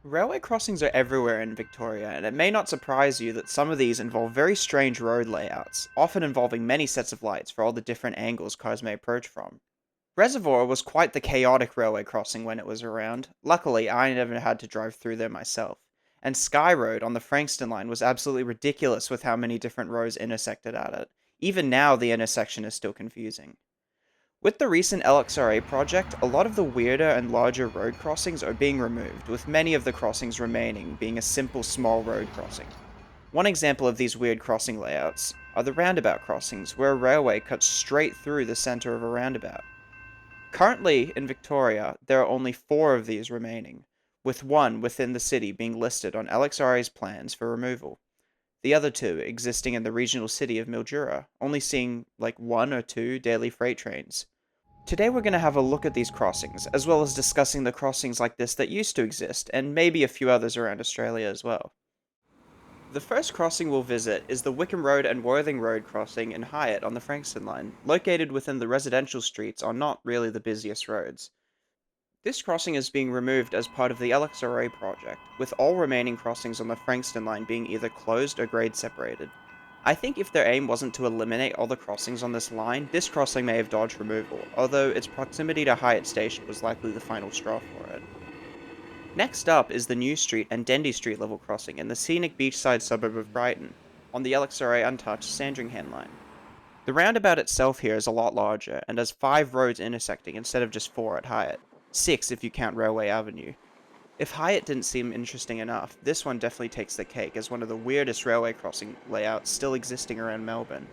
Railway crossings are everywhere in Victoria, and it may not surprise you that some of these involve very strange road layouts, often involving many sets of lights for all the different angles cars may approach from. Reservoir was quite the chaotic railway crossing when it was around. Luckily, I never had to drive through there myself. And Sky Road on the Frankston line was absolutely ridiculous with how many different roads intersected at it. Even now, the intersection is still confusing. With the recent LXRA project, a lot of the weirder and larger road crossings are being removed, with many of the crossings remaining being a simple small road crossing. One example of these weird crossing layouts are the roundabout crossings, where a railway cuts straight through the center of a roundabout. Currently, in Victoria, there are only 4 of these remaining, with one within the city being listed on LXRA's plans for removal. The other 2 existing in the regional city of Mildura, only seeing like 1 or 2 daily freight trains. Today we're going to have a look at these crossings, as well as discussing the crossings like this that used to exist, and maybe a few others around Australia as well. The first crossing we'll visit is the Wickham Road and Worthing Road crossing in Hyatt on the Frankston line, located within the residential streets on not really the busiest roads. This crossing is being removed as part of the LXRA project, with all remaining crossings on the Frankston line being either closed or grade separated. I think if their aim wasn't to eliminate all the crossings on this line, this crossing may have dodged removal, although its proximity to Hyatt Station was likely the final straw for it. Next up is the New Street and Dendy Street level crossing in the scenic beachside suburb of Brighton, on the LXRA untouched Sandringham line. The roundabout itself here is a lot larger, and has 5 roads intersecting instead of just 4 at Hyatt. 6 if you count Railway Avenue. If Hyatt didn't seem interesting enough, this one definitely takes the cake as one of the weirdest railway crossing layouts still existing around Melbourne.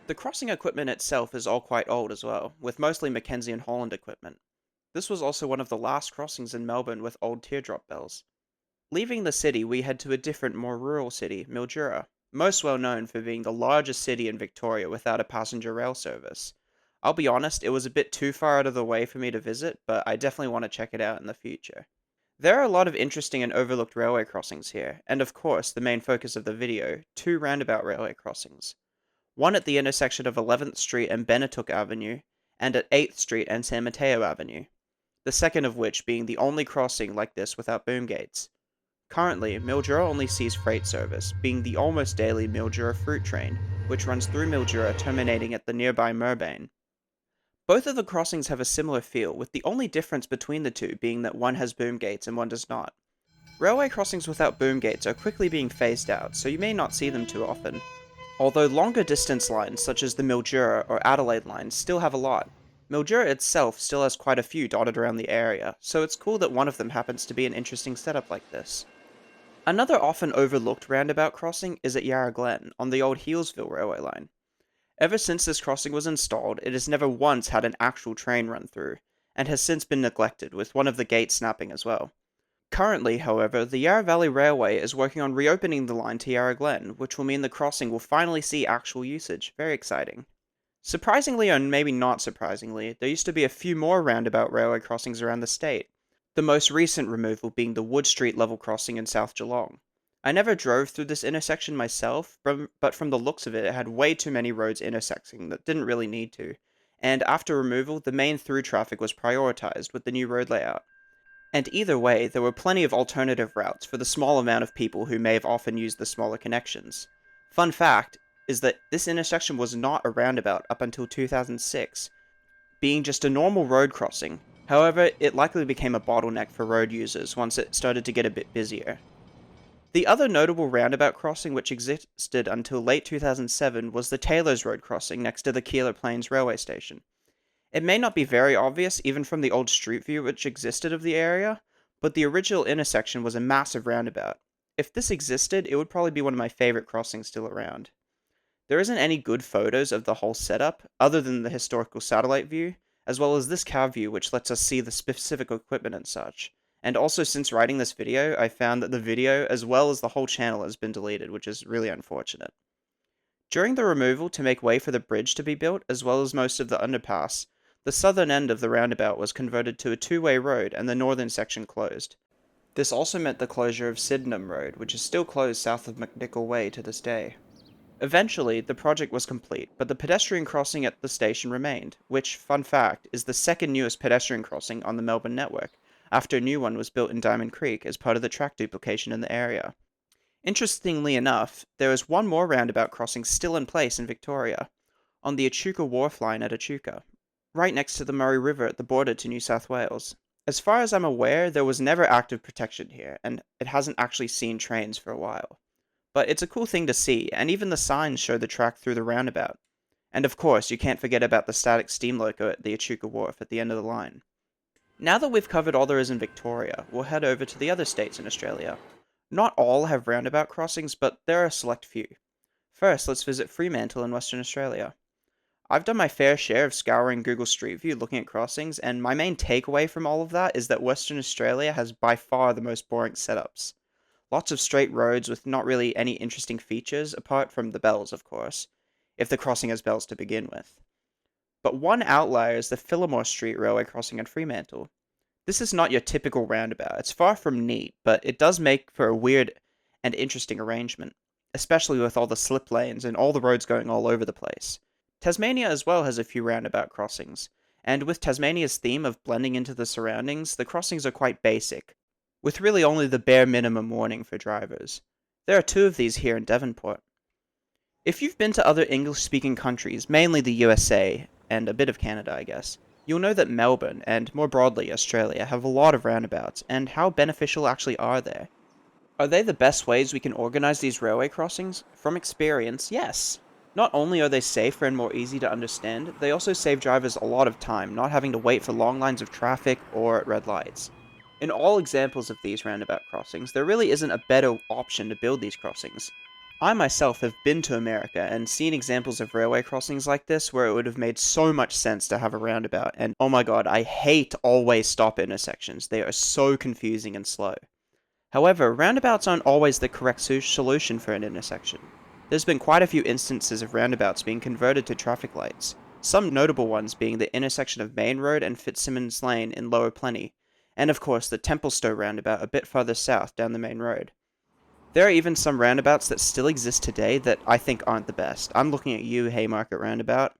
The crossing equipment itself is all quite old as well, with mostly Mackenzie and Holland equipment. This was also one of the last crossings in Melbourne with old teardrop bells. Leaving the city, we head to a different, more rural city, Mildura, most well known for being the largest city in Victoria without a passenger rail service. I'll be honest, it was a bit too far out of the way for me to visit, but I definitely want to check it out in the future. There are a lot of interesting and overlooked railway crossings here, and of course, the main focus of the video, 2 roundabout railway crossings. One at the intersection of 11th Street and Benetook Avenue, and at 8th Street and San Mateo Avenue. The second of which being the only crossing like this without boom gates. Currently, Mildura only sees freight service, being the almost daily Mildura fruit train, which runs through Mildura terminating at the nearby Merbane. Both of the crossings have a similar feel, with the only difference between the two being that one has boom gates and one does not. Railway crossings without boom gates are quickly being phased out, so you may not see them too often. Although longer distance lines, such as the Mildura or Adelaide lines, still have a lot. Mildura itself still has quite a few dotted around the area, so it's cool that one of them happens to be an interesting setup like this. Another often overlooked roundabout crossing is at Yarra Glen, on the old Healesville railway line. Ever since this crossing was installed, it has never once had an actual train run through, and has since been neglected, with one of the gates snapping as well. Currently, however, the Yarra Valley Railway is working on reopening the line to Yarra Glen, which will mean the crossing will finally see actual usage. Very exciting. Surprisingly, or maybe not surprisingly, there used to be a few more roundabout railway crossings around the state, the most recent removal being the Wood Street level crossing in South Geelong. I never drove through this intersection myself, but from the looks of it, it had way too many roads intersecting that didn't really need to, and after removal, the main through traffic was prioritized with the new road layout. And either way, there were plenty of alternative routes for the small amount of people who may have often used the smaller connections. Fun fact is that this intersection was not a roundabout up until 2006, being just a normal road crossing. However, it likely became a bottleneck for road users once it started to get a bit busier. The other notable roundabout crossing which existed until late 2007 was the Taylors Road crossing next to the Keilor Plains railway station. It may not be very obvious even from the old street view which existed of the area, but the original intersection was a massive roundabout. If this existed, it would probably be one of my favorite crossings still around. There isn't any good photos of the whole setup, other than the historical satellite view, as well as this cav view which lets us see the specific equipment and such. And also since writing this video, I found that the video, as well as the whole channel, has been deleted, which is really unfortunate. During the removal to make way for the bridge to be built, as well as most of the underpass, the southern end of the roundabout was converted to a two-way road and the northern section closed. This also meant the closure of Sydenham Road, which is still closed south of McNichol Way to this day. Eventually, the project was complete, but the pedestrian crossing at the station remained, which, fun fact, is the second newest pedestrian crossing on the Melbourne network, after a new one was built in Diamond Creek as part of the track duplication in the area. Interestingly enough, there is one more roundabout crossing still in place in Victoria, on the Echuca Wharf line at Echuca, right next to the Murray River at the border to New South Wales. As far as I'm aware, there was never active protection here, and it hasn't actually seen trains for a while. But it's a cool thing to see, and even the signs show the track through the roundabout. And of course, you can't forget about the static steam loco at the Echuca Wharf at the end of the line. Now that we've covered all there is in Victoria, we'll head over to the other states in Australia. Not all have roundabout crossings, but there are a select few. First, let's visit Fremantle in Western Australia. I've done my fair share of scouring Google Street View looking at crossings, and my main takeaway from all of that is that Western Australia has by far the most boring setups. Lots of straight roads with not really any interesting features, apart from the bells, of course, if the crossing has bells to begin with. But one outlier is the Phillimore Street Railway Crossing in Fremantle. This is not your typical roundabout. It's far from neat, but it does make for a weird and interesting arrangement, especially with all the slip lanes and all the roads going all over the place. Tasmania as well has a few roundabout crossings, and with Tasmania's theme of blending into the surroundings, the crossings are quite basic, with really only the bare minimum warning for drivers. There are two of these here in Devonport. If you've been to other English-speaking countries, mainly the USA, and a bit of Canada I guess, you'll know that Melbourne, and more broadly Australia, have a lot of roundabouts, and how beneficial actually are they? Are they the best ways we can organize these railway crossings? From experience, yes. Not only are they safer and more easy to understand, they also save drivers a lot of time, not having to wait for long lines of traffic or at red lights. In all examples of these roundabout crossings, there really isn't a better option to build these crossings. I myself have been to America and seen examples of railway crossings like this where it would have made so much sense to have a roundabout, and oh my god, I hate always stop intersections. They are so confusing and slow. However, roundabouts aren't always the correct solution for an intersection. There's been quite a few instances of roundabouts being converted to traffic lights, some notable ones being the intersection of Main Road and Fitzsimmons Lane in Lower Plenty, and of course the Templestowe roundabout a bit further south down the main road. There are even some roundabouts that still exist today that I think aren't the best. I'm looking at you, Haymarket Roundabout.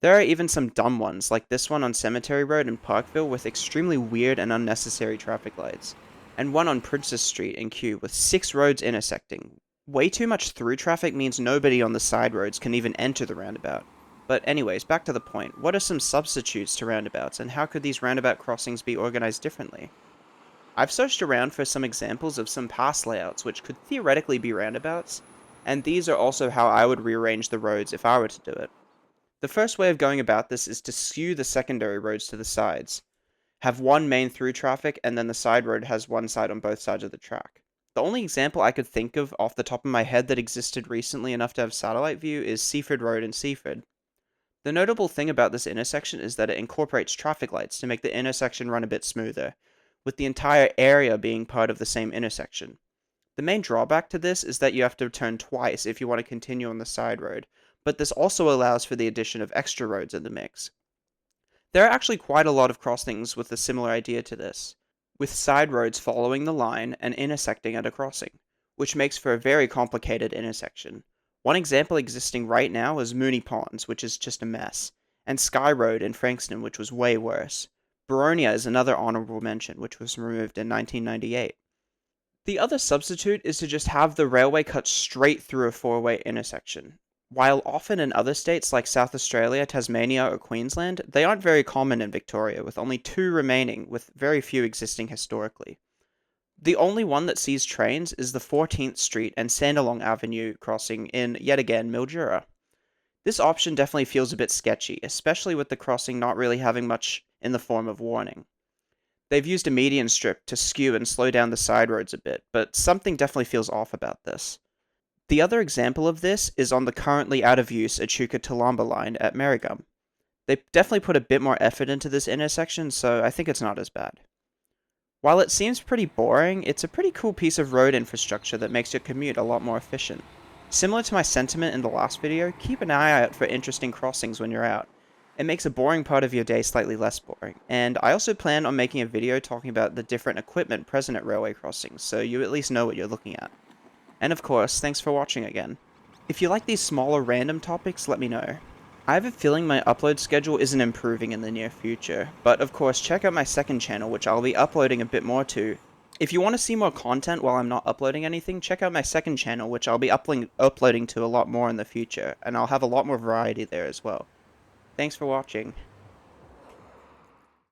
There are even some dumb ones, like this one on Cemetery Road in Parkville with extremely weird and unnecessary traffic lights, and one on Princess Street in Kew with 6 roads intersecting. Way too much through traffic means nobody on the side roads can even enter the roundabout. But anyways, back to the point. What are some substitutes to roundabouts, and how could these roundabout crossings be organized differently? I've searched around for some examples of some past layouts which could theoretically be roundabouts, and these are also how I would rearrange the roads if I were to do it. The first way of going about this is to skew the secondary roads to the sides. Have one main through traffic, and then the side road has one side on both sides of the track. The only example I could think of off the top of my head that existed recently enough to have satellite view is Seaford Road in Seaford. The notable thing about this intersection is that it incorporates traffic lights to make the intersection run a bit smoother, with the entire area being part of the same intersection. The main drawback to this is that you have to turn twice if you want to continue on the side road, but this also allows for the addition of extra roads in the mix. There are actually quite a lot of crossings with a similar idea to this, with side roads following the line and intersecting at a crossing, which makes for a very complicated intersection. One example existing right now is Mooney Ponds, which is just a mess, and Sky Road in Frankston, which was way worse. Boronia is another honorable mention, which was removed in 1998. The other substitute is to just have the railway cut straight through a 4-way intersection. While often in other states like South Australia, Tasmania, or Queensland, they aren't very common in Victoria, with only 2 remaining, with very few existing historically. The only one that sees trains is the 14th Street and Sandalong Avenue crossing in, yet again, Mildura. This option definitely feels a bit sketchy, especially with the crossing not really having much in the form of warning. They've used a median strip to skew and slow down the side roads a bit, but something definitely feels off about this. The other example of this is on the currently out of use Echuca-Toowoomba line at Marigum. They definitely put a bit more effort into this intersection, so I think it's not as bad. While it seems pretty boring, it's a pretty cool piece of road infrastructure that makes your commute a lot more efficient. Similar to my sentiment in the last video, keep an eye out for interesting crossings when you're out. It makes a boring part of your day slightly less boring, and I also plan on making a video talking about the different equipment present at railway crossings, so you at least know what you're looking at. And of course, thanks for watching again. If you like these smaller random topics, let me know. I have a feeling my upload schedule isn't improving in the near future, but of course check out my second channel which I'll be uploading a bit more to. If you want to see more content while I'm not uploading anything, check out my second channel which I'll be uploading to a lot more in the future, and I'll have a lot more variety there as well. Thanks for watching.